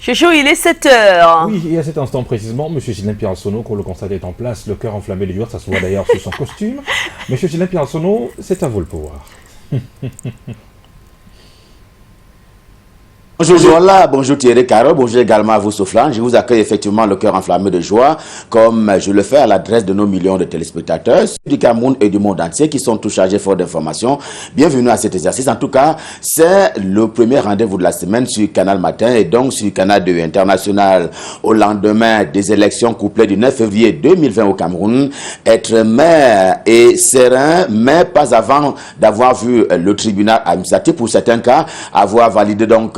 Chouchou, il est 7 heures. Oui, et à cet instant précisément, M. Gilles Pierre-Arsenault, qu'on le constate est en place, le cœur enflammé du jour, ça se voit d'ailleurs sur son costume. M. Gilles Pierre-Arsenault, c'est à vous le pouvoir. Bonjour Joël, bonjour Thierry Carole, bonjour également à vous Souflan. Je vous accueille effectivement le cœur enflammé de joie, comme je le fais à l'adresse de nos millions de téléspectateurs du Cameroun et du monde entier qui sont tous chargés fort d'informations. Bienvenue à cet exercice. En tout cas, c'est le premier rendez-vous de la semaine sur Canal Matin et donc sur Canal 2 International. Au lendemain des élections couplées du 9 février 2020 au Cameroun, être maire et serein, mais pas avant d'avoir vu le tribunal administratif, pour certains cas, avoir validé donc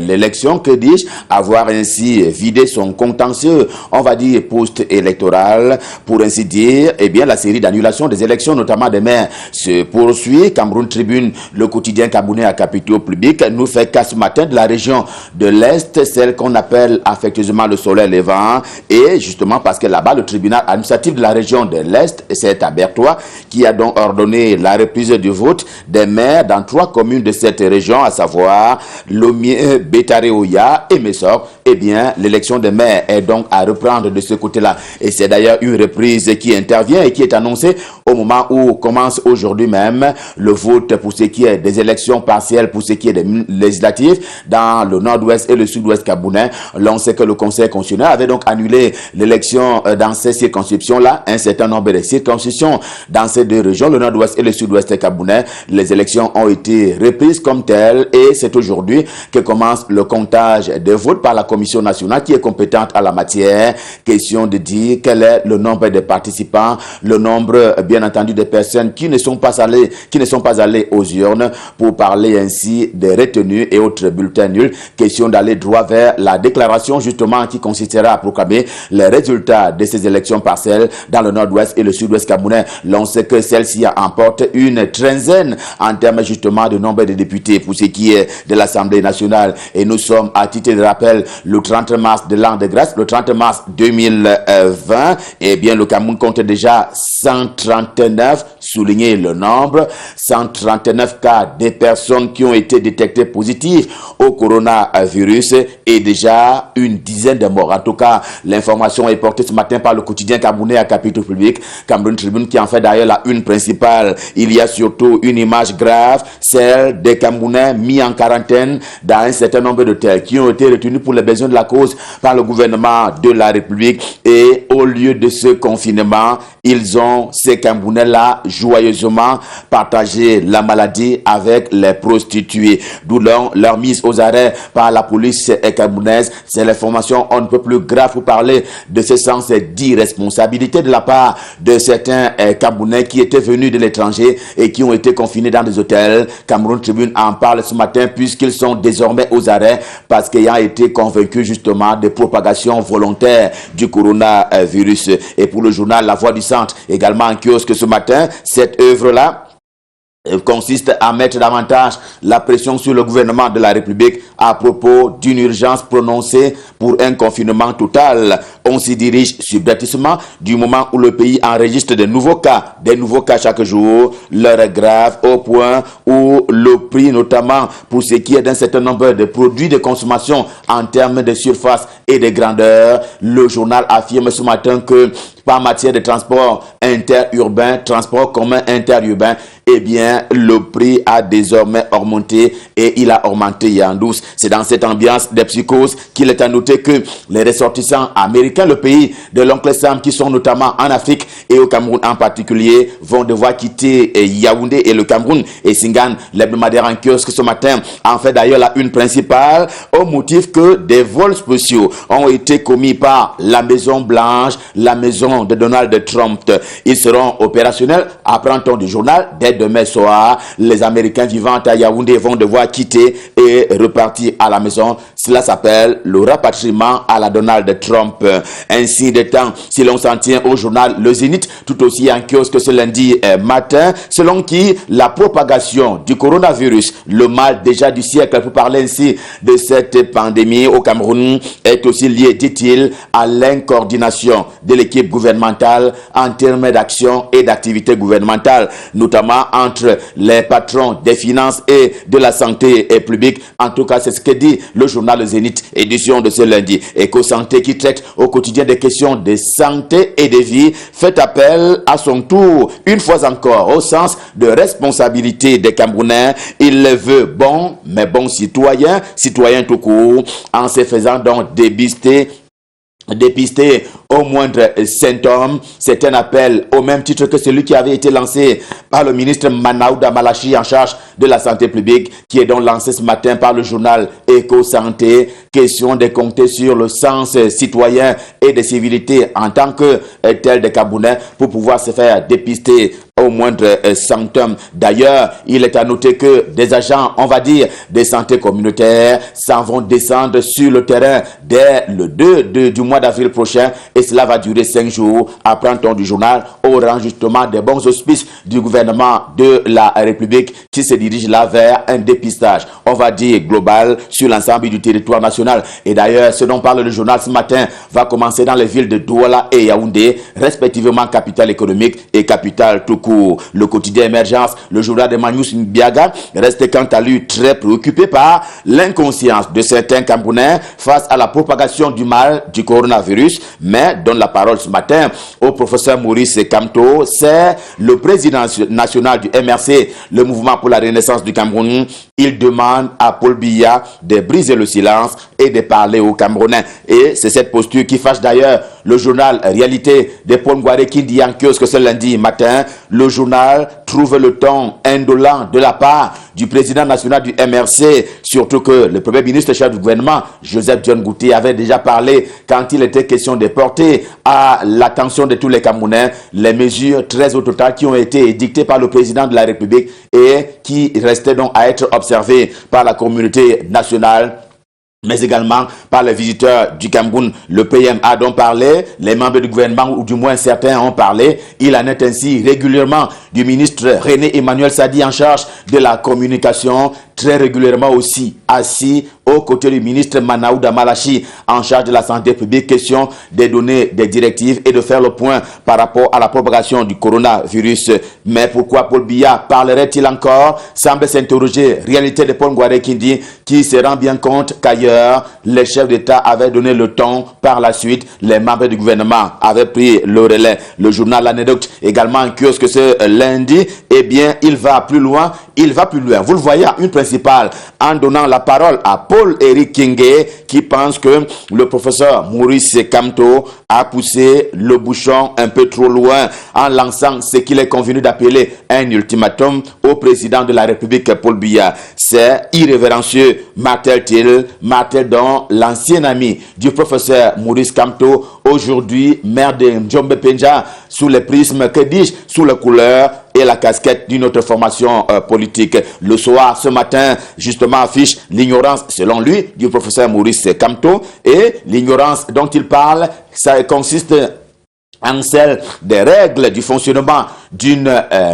l'élection, que dis-je, avoir ainsi vidé son contentieux, on va dire post-électoral, pour ainsi dire, eh bien la série d'annulations des élections, notamment des maires, se poursuit. Cameroun Tribune, le quotidien camerounais à capitaux publics, nous fait cas ce matin de la région de l'Est, celle qu'on appelle affectueusement le soleil levant, et justement parce que là-bas, le tribunal administratif de la région de l'Est, c'est à Bertois, qui a donc ordonné la reprise du vote des maires dans 3 communes de cette région, à savoir Lommier, Bétaré-Oya et Messor. Eh bien, l'élection des maires est donc à reprendre de ce côté-là. Et c'est d'ailleurs une reprise qui intervient et qui est annoncée au moment où commence aujourd'hui même le vote pour ce qui est des élections partielles, pour ce qui est des législatives dans le nord-ouest et le sud-ouest camerounais. L'on sait que le Conseil constitutionnel avait donc annulé l'élection dans ces circonscriptions-là, un certain nombre de circonscriptions dans ces 2 régions, le nord-ouest et le sud-ouest camerounais. Les élections ont été reprises comme telles et c'est aujourd'hui que commence le comptage des votes par la Commission nationale qui est compétente à la matière. Question de dire quel est le nombre de participants, le nombre bien entendu de personnes qui ne sont pas allées aux urnes, pour parler ainsi des retenues et autres bulletins nuls. Question d'aller droit vers la déclaration justement qui consistera à proclamer les résultats de ces élections partielles dans le nord-ouest et le sud-ouest camerounais. L'on sait que celle-ci emporte une treizaine en termes justement de nombre de députés pour ce qui est de l'Assemblée nationale. Et nous sommes, à titre de rappel, le 30 mars de l'an de grâce, le 30 mars 2020. Eh bien, le Cameroun compte déjà 139, soulignez le nombre, 139 cas de personnes qui ont été détectées positives au coronavirus et déjà une dizaine de morts. En tout cas, l'information est portée ce matin par le quotidien camerounais à capitaux publics, Cameroun Tribune, qui en fait d'ailleurs la une principale. Il y a surtout une image grave, celle des Camerounais mis en quarantaine dans un certain nombre d'hôtels qui ont été retenus pour les besoins de la cause par le gouvernement de la République. Et au lieu de ce confinement, ils ont, ces Camerounais-là, joyeusement partagé la maladie avec les prostituées. D'où leur mise aux arrêts par la police camerounaise. C'est l'information on ne peut plus grave pour parler de ce sens d'irresponsabilité de la part de certains Camerounais qui étaient venus de l'étranger et qui ont été confinés dans des hôtels. Cameroun Tribune en parle ce matin puisqu'ils sont désormais aux arrêts parce qu'ils ont été convaincus justement de propagation volontaire du coronavirus. Et pour le journal La Voix du Centre, également en kiosque ce matin, cette œuvre-là consiste à mettre davantage la pression sur le gouvernement de la République à propos d'une urgence prononcée pour un confinement total. On s'y dirige subrepticement du moment où le pays enregistre des nouveaux cas chaque jour. L'heure est grave au point où le prix, notamment pour ce qui est d'un certain nombre de produits de consommation en termes de surface et de grandeur, le journal affirme ce matin que par matière de transport interurbain, transport commun interurbain, eh bien, le prix a désormais augmenté et il a augmenté en douce. C'est dans cette ambiance de psychose qu'il est à noter que les ressortissants américains, le pays de l'oncle Sam, qui sont notamment en Afrique et au Cameroun en particulier, vont devoir quitter Yaoundé et le Cameroun. Et Singan, l'hebdomadaire en kiosque ce matin, en fait d'ailleurs la une principale au motif que des vols spéciaux ont été commis par la Maison Blanche, la maison de Donald Trump. Ils seront opérationnels, apprend-on du journal, dès demain soir. Les Américains vivant à Yaoundé vont devoir quitter et repartir à la maison. Cela s'appelle le rapatriement à la Donald Trump. Ainsi de temps, si l'on s'en tient au journal Le Zénith, tout aussi en kiosque ce lundi matin, selon qui la propagation du coronavirus, le mal déjà du siècle, pour parler ainsi de cette pandémie au Cameroun, est aussi lié, dit-il, à l'incoordination de l'équipe gouvernementale en termes d'action et d'activité gouvernementale, notamment entre les patrons des finances et de la santé publique. En tout cas, c'est ce que dit le journal Zénith, édition de ce lundi. Éco-santé qui traite au quotidien des questions de santé et de vie, fait appel à son tour, une fois encore, au sens de responsabilité des Camerounais. Il le veut bon, mais bon citoyen, citoyen tout court, en se faisant donc dépister au moindre symptôme. C'est un appel au même titre que celui qui avait été lancé par le ministre Manaouda Malachi en charge de la santé publique, qui est donc lancé ce matin par le journal Éco-santé. Question de compter sur le sens citoyen et de civilité en tant que tel des Camerounais pour pouvoir se faire dépister au moindre symptôme. D'ailleurs, il est à noter que des agents, on va dire, de santé communautaire s'en vont descendre sur le terrain dès le 2 du mois d'avril prochain, et cela va durer 5 jours, apprend-on du journal, au rang justement des bons auspices du gouvernement de la République qui se dirige là vers un dépistage, on va dire, global sur l'ensemble du territoire national. Et d'ailleurs, ce dont parle le journal ce matin va commencer dans les villes de Douala et Yaoundé, respectivement capitale économique et capitale tout court. Le quotidien Émergence, le journal de Manius Biaga, reste quant à lui très préoccupé par l'inconscience de certains Camerounais face à la propagation du mal du coronavirus, mais donne la parole ce matin au professeur Maurice Kamto. C'est le président national du MRC, le mouvement pour la renaissance du Cameroun. Il demande à Paul Biya de briser le silence et de parler aux Camerounais. Et c'est cette posture qui fâche d'ailleurs le journal Réalité de Paul Ngouaré qui dit en kiosque ce lundi matin. Le journal trouve le ton indolent de la part du président national du MRC, surtout que le premier ministre chef du gouvernement, Joseph John Goutey, avait déjà parlé quand il était question de porter à l'attention de tous les Camerounais les mesures très au total qui ont été édictées par le président de la République et qui restaient donc à être observées par la communauté nationale, mais également par les visiteurs du Cameroun. Le PM a donc parlé, les membres du gouvernement, ou du moins certains ont parlé. Il en est ainsi régulièrement du ministre René Emmanuel Sadi en charge de la communication, très régulièrement aussi assis aux côtés du ministre Manaouda Malachi en charge de la santé publique, question de donner des directives et de faire le point par rapport à la propagation du coronavirus. Mais pourquoi Paul Biya parlerait-il encore? Semble s'interroger Réalité de Paul Ngouaré qui se rend bien compte qu'ailleurs, les chefs d'État avaient donné le ton. Par la suite, les membres du gouvernement avaient pris le relais. Le journal L'Anecdote, également en kiosque ce lundi, eh bien, il va plus loin. Vous le voyez, une principale, en donnant la parole à Paul-Éric Kingé, qui pense que le professeur Maurice Kamto a poussé le bouchon un peu trop loin en lançant ce qu'il est convenu d'appeler un ultimatum au président de la République, Paul Biya. C'est irrévérencieux, martèle-t-il, martèle donc l'ancien ami du professeur Maurice Kamto, aujourd'hui maire de Djombe Penja, sous les prismes, que dis-je, sous les couleurs et la casquette d'une autre formation politique. Le soir, ce matin, justement, affiche l'ignorance, selon lui, du professeur Maurice Kamto, et l'ignorance dont il parle, ça consiste en celle des règles du fonctionnement d'une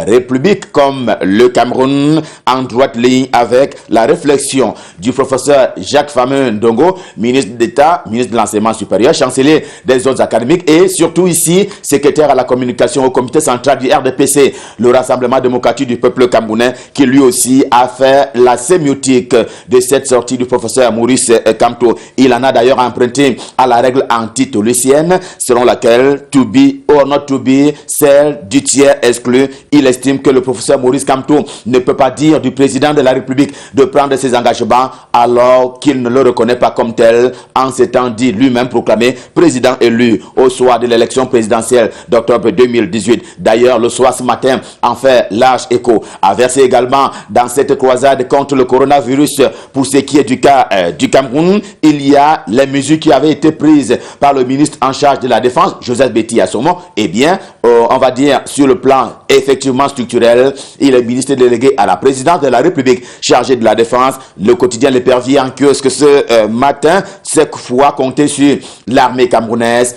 république comme le Cameroun, en droite ligne avec la réflexion du professeur Jacques Fameux Ndongo, ministre d'État, ministre de l'Enseignement supérieur, chancelier des autres académiques et surtout ici, secrétaire à la communication au comité central du RDPC, le Rassemblement démocratique du peuple camerounais, qui lui aussi a fait la sémiotique de cette sortie du professeur Maurice Kamto. Il en a d'ailleurs emprunté à la règle antitolicienne, selon laquelle to be or not to be, celle du tiers exclu. Il estime que le professeur Maurice Kamto ne peut pas dire du président de la République de prendre ses engagements alors qu'il ne le reconnaît pas comme tel, en s'étant dit lui-même proclamé président élu au soir de l'élection présidentielle d'octobre 2018. D'ailleurs, le soir ce matin en fait large écho, a versé également dans cette croisade contre le coronavirus. Pour ce qui est du cas du Cameroun, il y a les mesures qui avaient été prises par le ministre en charge de la Défense, Joseph Betty Assomo. Eh bien, on va dire sur le plan effectivement structurel, il est ministre délégué à la présidence de la République chargé de la Défense. Le quotidien L'Épervier en kiosque ce matin, cette fois compté sur l'armée camerounaise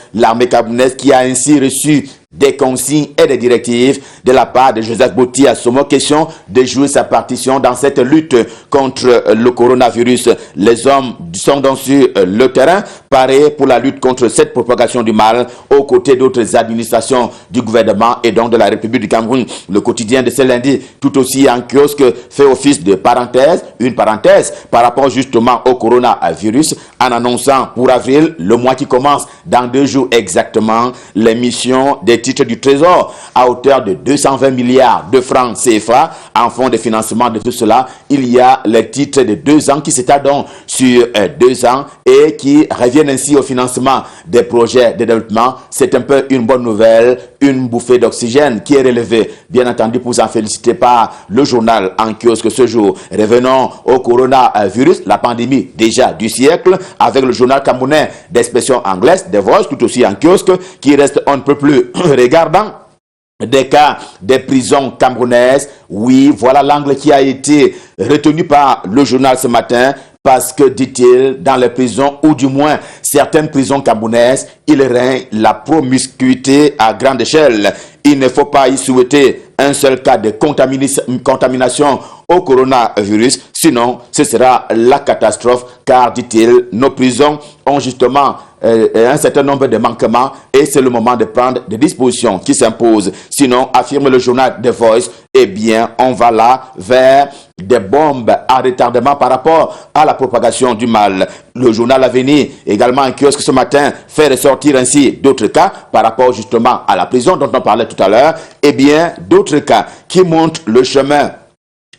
qui a ainsi reçu des consignes et des directives de la part de Joseph Botti Assomo. Question de jouer sa partition dans cette lutte contre le coronavirus. Les hommes sont donc sur le terrain, parés pour la lutte contre cette propagation du mal, aux côtés d'autres administrations du gouvernement et donc de la République du Cameroun. Le quotidien de ce lundi, tout aussi en kiosque, fait office de parenthèse, une parenthèse par rapport justement au coronavirus, en annonçant pour avril, le mois qui commence dans 2 jours exactement, l'émission des titres du Trésor à hauteur de 220 milliards de francs CFA. En fonds de financement de tout cela, il y a les titres de 2 ans qui s'étalent donc sur 2 ans et qui reviennent ainsi au financement des projets de développement. C'est un peu une bonne nouvelle, une bouffée d'oxygène qui est relevée, bien entendu, pour s'en féliciter par le journal en kiosque ce jour. Revenons au coronavirus, la pandémie déjà du siècle, avec le journal camerounais d'expression anglaise, The Voice, tout aussi en kiosque, qui reste un peu plus regardant des cas des prisons camerounaises. Oui, voilà l'angle qui a été retenu par le journal ce matin. Parce que, dit-il, dans les prisons, ou du moins certaines prisons camerounaises, il règne la promiscuité à grande échelle. Il ne faut pas y souhaiter un seul cas de contamination au coronavirus, sinon ce sera la catastrophe, car, dit-il, nos prisons ont justement un certain nombre de manquements et c'est le moment de prendre des dispositions qui s'imposent. Sinon, affirme le journal The Voice, eh bien, on va là vers des bombes à retardement par rapport à la propagation du mal. Le journal L'Avenir, également en kiosque ce matin, fait ressortir ainsi d'autres cas par rapport justement à la prison dont on parlait tout à l'heure. Eh bien, d'autres cas qui montrent le chemin,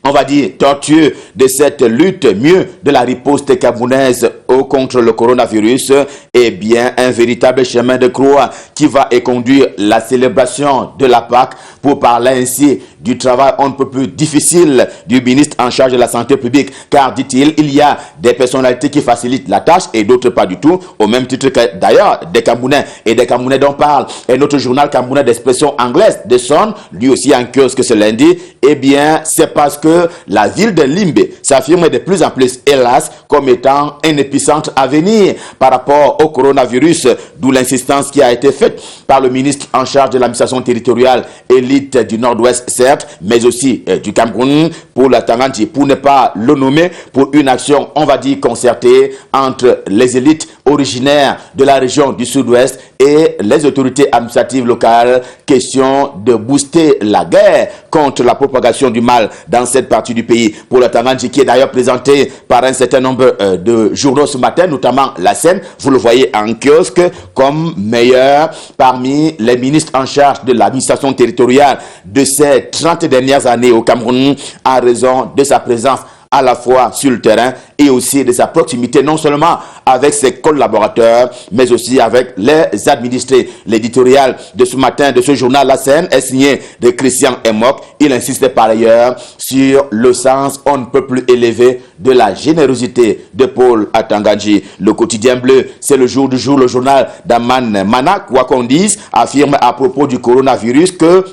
on va dire, tortueux de cette lutte, mieux de la riposte camerounaise contre le coronavirus. Eh bien, un véritable chemin de croix qui va et conduire la célébration de la Pâque, pour parler ainsi du travail un peu plus difficile du ministre en charge de la santé publique, car, dit-il, il y a des personnalités qui facilitent la tâche et d'autres pas du tout, au même titre que d'ailleurs des Camerounais et des Camerounais dont parle et notre journal camerounais d'expression anglaise, The Sun, lui aussi en kiosque ce lundi. Eh bien, c'est parce que la ville de Limbe s'affirme de plus en plus, hélas, comme étant un épicentre à venir par rapport au coronavirus, d'où l'insistance qui a été faite par le ministre en charge de l'administration territoriale, élite du Nord-Ouest certes, mais aussi du Cameroun, pour la Tanganyika, pour ne pas le nommer, pour une action, on va dire, concertée entre les élites originaires de la région du Sud-Ouest et les autorités administratives locales. Question de booster la guerre contre la propagation du mal dans cette partie du pays. Pour la Tanganyika, qui est d'ailleurs présentée par un certain nombre de journaux ce matin, notamment La Seine, vous le voyez en kiosque, comme meilleur parmi les ministres en charge de l'administration territoriale de ces 30 dernières années au Cameroun, en raison de sa présence à la fois sur le terrain et aussi de sa proximité non seulement avec ses collaborateurs, mais aussi avec les administrés. L'éditorial de ce matin de ce journal La Seine est signé de Christian Emok. Il insiste par ailleurs sur le sens on ne peut plus élevé de la générosité de Paul Atangandji. Le quotidien bleu, c'est le jour du jour, le journal d'Aman Mana, quoi qu'on dise, affirme à propos du coronavirus que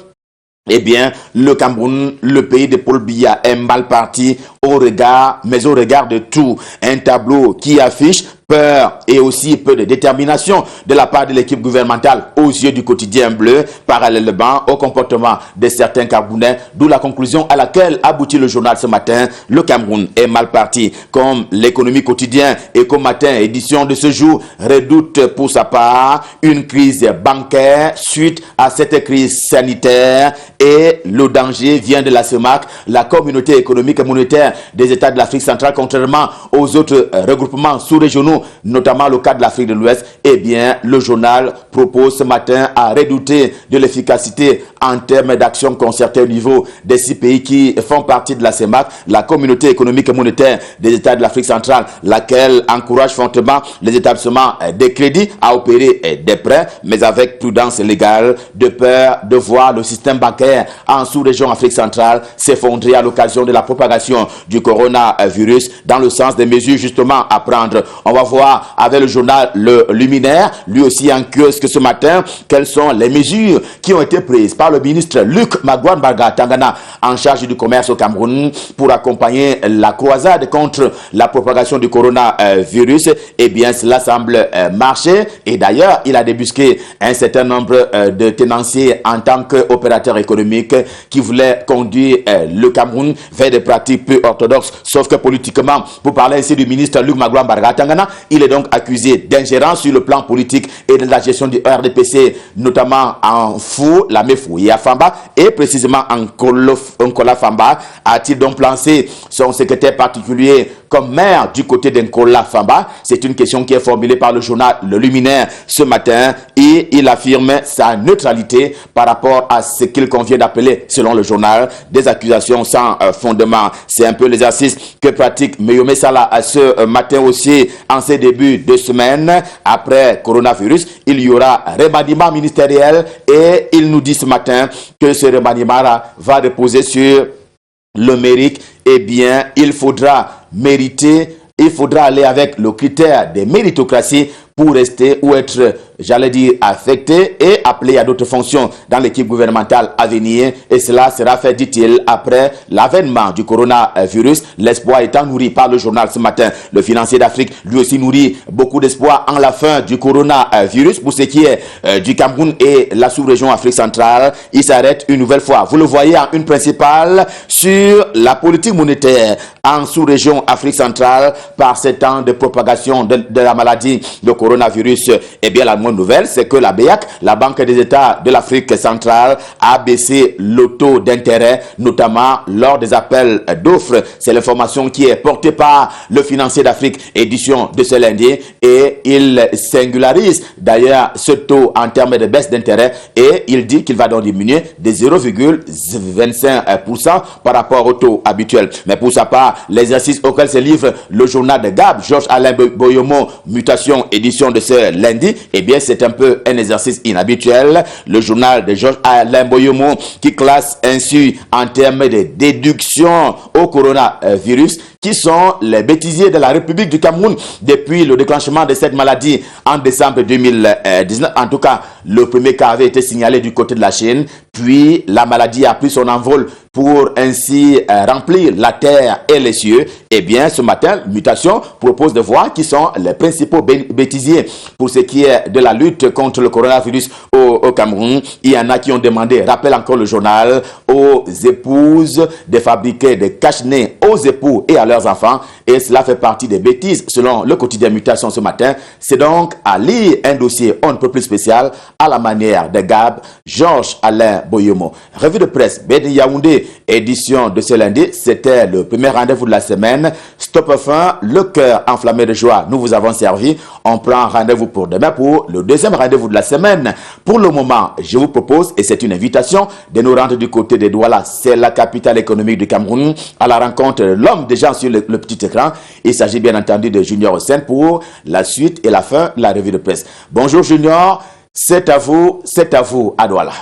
eh bien, le Cameroun, le pays de Paul Biya, est mal parti au regard de tout. Un tableau qui affiche peur et aussi peu de détermination de la part de l'équipe gouvernementale aux yeux du quotidien bleu, parallèlement au comportement de certains Camerounais, d'où la conclusion à laquelle aboutit le journal ce matin. Le Cameroun est mal parti, comme l'économie quotidien et comme matin édition de ce jour redoute pour sa part une crise bancaire suite à cette crise sanitaire, et le danger vient de la CEMAC, la communauté économique et monétaire des États de l'Afrique centrale, contrairement aux autres regroupements sous-régionaux, notamment le cas de l'Afrique de l'Ouest. Eh bien, le journal propose ce matin à redouter de l'efficacité en termes d'action concertée au niveau des 6 pays qui font partie de la CEMAC, la communauté économique et monétaire des États de l'Afrique centrale, laquelle encourage fortement les établissements de crédit à opérer des prêts, mais avec prudence légale, de peur de voir le système bancaire en sous-région Afrique centrale s'effondrer à l'occasion de la propagation du coronavirus dans le sens des mesures justement à prendre. On va voir avec le journal Le Luminaire, lui aussi en kiosque ce matin, quelles sont les mesures qui ont été prises par le ministre Luc Magouane Barga-Tangana en charge du commerce au Cameroun pour accompagner la croisade contre la propagation du coronavirus. Eh bien, cela semble marcher et d'ailleurs, il a débusqué un certain nombre de tenanciers en tant qu'opérateurs économiques qui voulaient conduire le Cameroun vers des pratiques peu orthodoxes, sauf que politiquement, pour parler ici du ministre Luc Magouane Barga-Tangana, il est donc accusé d'ingérence sur le plan politique et de la gestion du RDPC, notamment en Fou, la Mefou et à Famba, et précisément en Nkola Famba. A-t-il donc lancé son secrétaire particulier comme maire du côté d'Nkola Famba? C'est une question qui est formulée par le journal Le Luminaire ce matin et il affirme sa neutralité par rapport à ce qu'il convient d'appeler, selon le journal, des accusations sans fondement. C'est un peu l'exercice que pratique Meyome Sala ce matin aussi en ces débuts de semaine. Après coronavirus, il y aura remaniement ministériel et il nous dit ce matin que ce remaniement va reposer sur le mérite. Eh bien, il faudra mériter, il faudra aller avec le critère des méritocraties pour rester ou être, j'allais dire, affecté et appelé à d'autres fonctions dans l'équipe gouvernementale à venir. Et cela sera fait, dit-il, après l'avènement du coronavirus. L'espoir étant nourri par le journal ce matin. Le Financier d'Afrique, lui aussi, nourrit beaucoup d'espoir en la fin du coronavirus. Pour ce qui est du Cameroun et la sous-région Afrique centrale, il s'arrête une nouvelle fois. Vous le voyez en une principale sur la politique monétaire en sous-région Afrique centrale par ces temps de propagation de la maladie de coronavirus. Eh bien, la bonne nouvelle, c'est que la BEAC, la Banque des États de l'Afrique centrale, a baissé le taux d'intérêt, notamment lors des appels d'offres. C'est l'information qui est portée par le Financier d'Afrique, édition de ce lundi, et il singularise d'ailleurs ce taux en termes de baisse d'intérêt et il dit qu'il va donc diminuer de 0,25% par rapport au taux habituel. Mais pour sa part, l'exercice auquel se livre le journal de Gab, Georges Alain Boyomo, mutation édition de ce lundi, eh bien c'est un peu un exercice inhabituel. Le journal de Georges Alain Boyomo qui classe ainsi en termes de déduction au coronavirus qui sont les bêtisiers de la République du Cameroun depuis le déclenchement de cette maladie en décembre 2019. En tout cas, le premier cas avait été signalé du côté de la Chine, puis la maladie a pris son envol pour ainsi remplir la terre et les cieux. Eh bien, ce matin, Mutation propose de voir qui sont les principaux bêtisiers pour ce qui est de la lutte contre le coronavirus au Cameroun. Il y en a qui ont demandé, rappelle encore le journal, aux épouses de fabriquer des cache-nez aux époux et à leurs enfants. Et cela fait partie des bêtises selon le quotidien Mutation ce matin. C'est donc à lire un dossier on ne peut plus spécial à la manière de Gab, Georges Alain Boyomo. Revue de presse, Béni Yaoundé, édition de ce lundi. C'était le premier rendez-vous de la semaine. Stop fin, le cœur enflammé de joie. Nous vous avons servi. On prend rendez-vous pour demain pour le deuxième rendez-vous de la semaine. Pour le moment, je vous propose, et c'est une invitation, de nous rendre du côté de Douala. C'est la capitale économique du Cameroun, à la rencontre de l'homme des gens sur le petit écran. Il s'agit bien entendu de Junior Hossein pour la suite et la fin de la revue de presse. Bonjour Junior, c'est à vous à Douala.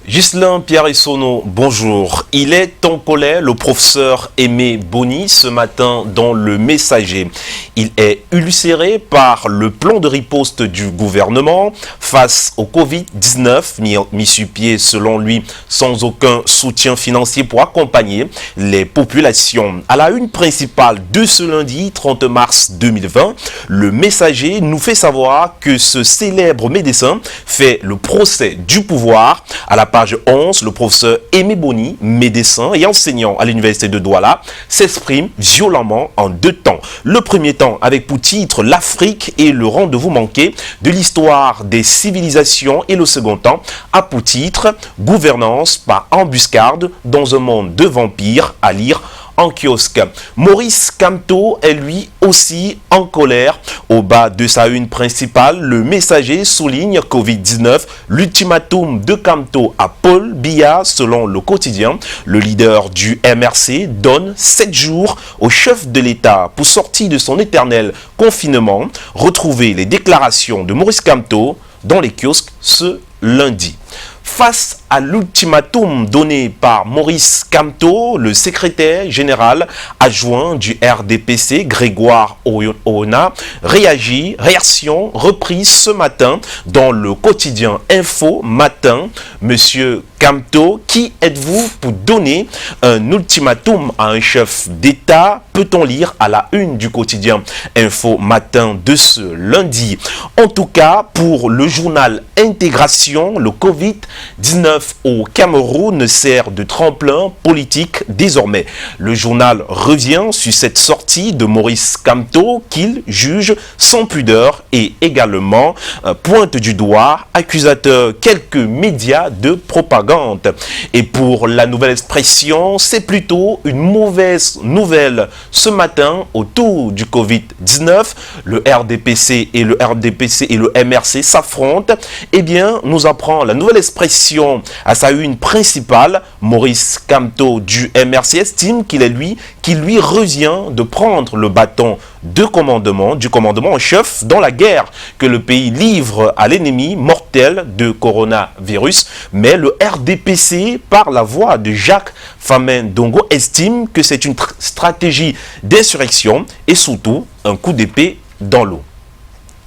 Ghislain Pierre-Essonneau, bonjour. Il est en colère, le professeur Aimé Boni, ce matin dans Le Messager. Il est ulcéré par le plan de riposte du gouvernement face au Covid-19, mis sur pied selon lui sans aucun soutien financier pour accompagner les populations. À la une principale de ce lundi 30 mars 2020, Le Messager nous fait savoir que ce célèbre médecin fait le procès du pouvoir. À la page 11, le professeur Aimé Boni, médecin et enseignant à l'université de Douala, s'exprime violemment en deux temps. Le premier temps avec pour titre l'Afrique et le rendez-vous manqué de l'histoire des civilisations et le second temps a pour titre gouvernance par embuscade dans un monde de vampires, à lire en kiosque. Maurice Kamto est lui aussi en colère. Au bas de sa une principale, Le Messager souligne Covid-19, l'ultimatum de Kamto à Paul Biya selon le quotidien. Le leader du MRC donne 7 jours au chef de l'État pour sortir de son éternel confinement. Retrouvez les déclarations de Maurice Kamto dans les kiosques ce lundi. Face à l'ultimatum donné par Maurice Kamto, le secrétaire général adjoint du RDPC, Grégoire Oona, réaction reprise ce matin dans le quotidien Info Matin. Monsieur Kamto, qui êtes-vous pour donner un ultimatum à un chef d'État? Peut-on lire à la une du quotidien Info Matin de ce lundi. En tout cas, pour le journal Intégration, le Covid-19 au Cameroun sert de tremplin politique désormais. Le journal revient sur cette sortie de Maurice Kamto qu'il juge sans pudeur et également pointe du doigt accusateur quelques médias de propagande. Et pour la nouvelle expression, c'est plutôt une mauvaise nouvelle. Ce matin, autour du Covid-19, le RDPC et le MRC s'affrontent. Eh bien, nous apprend la nouvelle expression à sa une principale. Maurice Kamto du MRC estime qu'il lui revient de prendre le bâton du commandement en chef dans la guerre que le pays livre à l'ennemi mortel de coronavirus. Mais le RDPC, par la voix de Jacques Famin-Dongo, estime que c'est une stratégie d'insurrection et surtout un coup d'épée dans l'eau.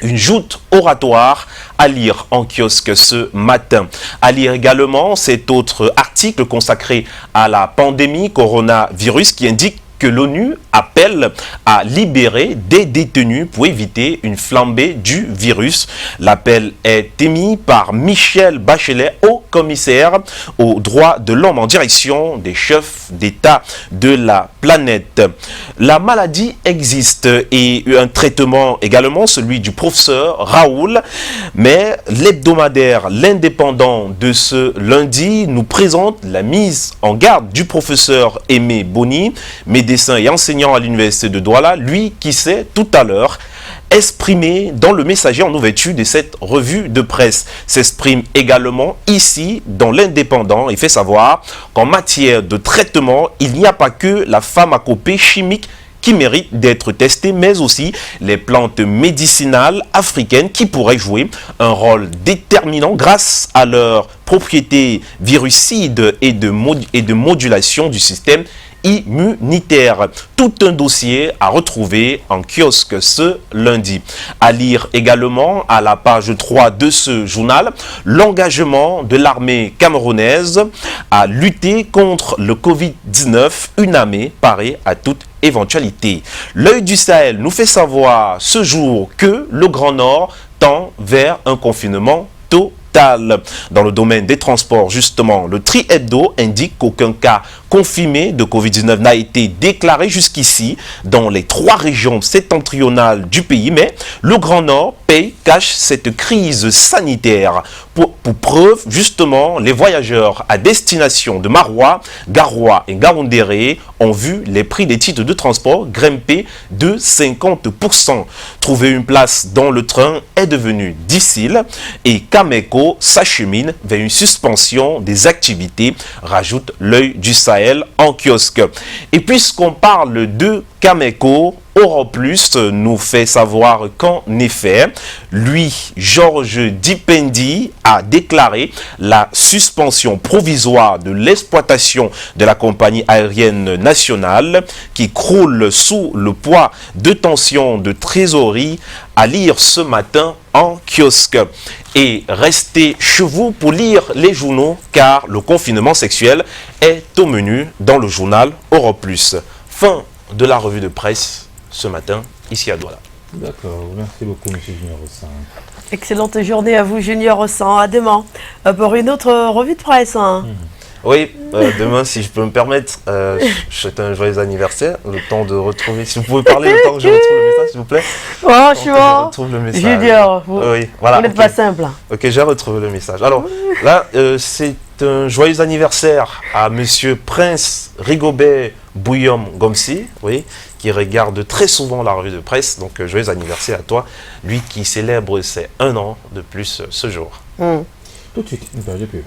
Une joute oratoire à lire en kiosque ce matin. À lire également cet autre article consacré à la pandémie coronavirus qui indique que l'ONU appelle à libérer des détenus pour éviter une flambée du virus. L'appel est émis par Michelle Bachelet, haut commissaire aux droits de l'homme en direction des chefs d'État de la planète. La maladie existe et un traitement également, celui du professeur Raoul. Mais l'hebdomadaire L'Indépendant de ce lundi nous présente la mise en garde du professeur Aimé Boni, médecin et enseignant à l'université de Douala, lui qui s'est tout à l'heure exprimé dans le messager en ouverture de cette revue de presse. S'exprime également ici dans l'Indépendant et fait savoir qu'en matière de traitement, il n'y a pas que la pharmacopée chimique qui méritent d'être testées, mais aussi les plantes médicinales africaines qui pourraient jouer un rôle déterminant grâce à leurs propriétés virucides et de modulation du système immunitaire. Tout un dossier à retrouver en kiosque ce lundi. À lire également à la page 3 de ce journal, l'engagement de l'armée camerounaise à lutter contre le Covid-19, une armée parée à toute éventualité. L'œil du Sahel nous fait savoir ce jour que le Grand Nord tend vers un confinement total. Dans le domaine des transports, justement, le Tri Hebdo indique qu'aucun cas confirmé de Covid-19 n'a été déclaré jusqu'ici dans les 3 régions septentrionales du pays, mais le Grand Nord cache cette crise sanitaire. Pour preuve, justement, les voyageurs à destination de Maroua, Garoua et Gaoundéré ont vu les prix des titres de transport grimper de 50%. Trouver une place dans le train est devenu difficile et Cameco s'achemine vers une suspension des activités, rajoute l'œil du Sahel en kiosque. Et puisqu'on parle de Cameco, Europlus nous fait savoir qu'en effet, lui, Georges Dipendi, a déclaré la suspension provisoire de l'exploitation de la compagnie aérienne nationale qui croule sous le poids de tensions de trésorerie, à lire ce matin en kiosque. Et restez chez vous pour lire les journaux car le confinement sexuel est au menu dans le journal Europlus. Fin de la revue de presse ce matin, ici à Douala. D'accord, merci beaucoup, M. Junior Rossin. Excellente journée à vous, Junior Rossin. À demain pour une autre revue de presse. Oui, demain, si je peux me permettre, je souhaite un joyeux anniversaire. Le temps de retrouver, si vous pouvez parler, le temps que je retrouve le message, s'il vous plaît. Franchement, je retrouve le message. Junior, oui, voilà, vous n'êtes pas simple. Ok, j'ai retrouvé le message. Alors, là, c'est un joyeux anniversaire à Monsieur Prince Rigobert Bouyom Gomsi, oui, qui regarde très souvent la revue de presse. Donc, joyeux anniversaire à toi, lui qui célèbre ses 1 an de plus ce jour. Tout de suite, une page de pub.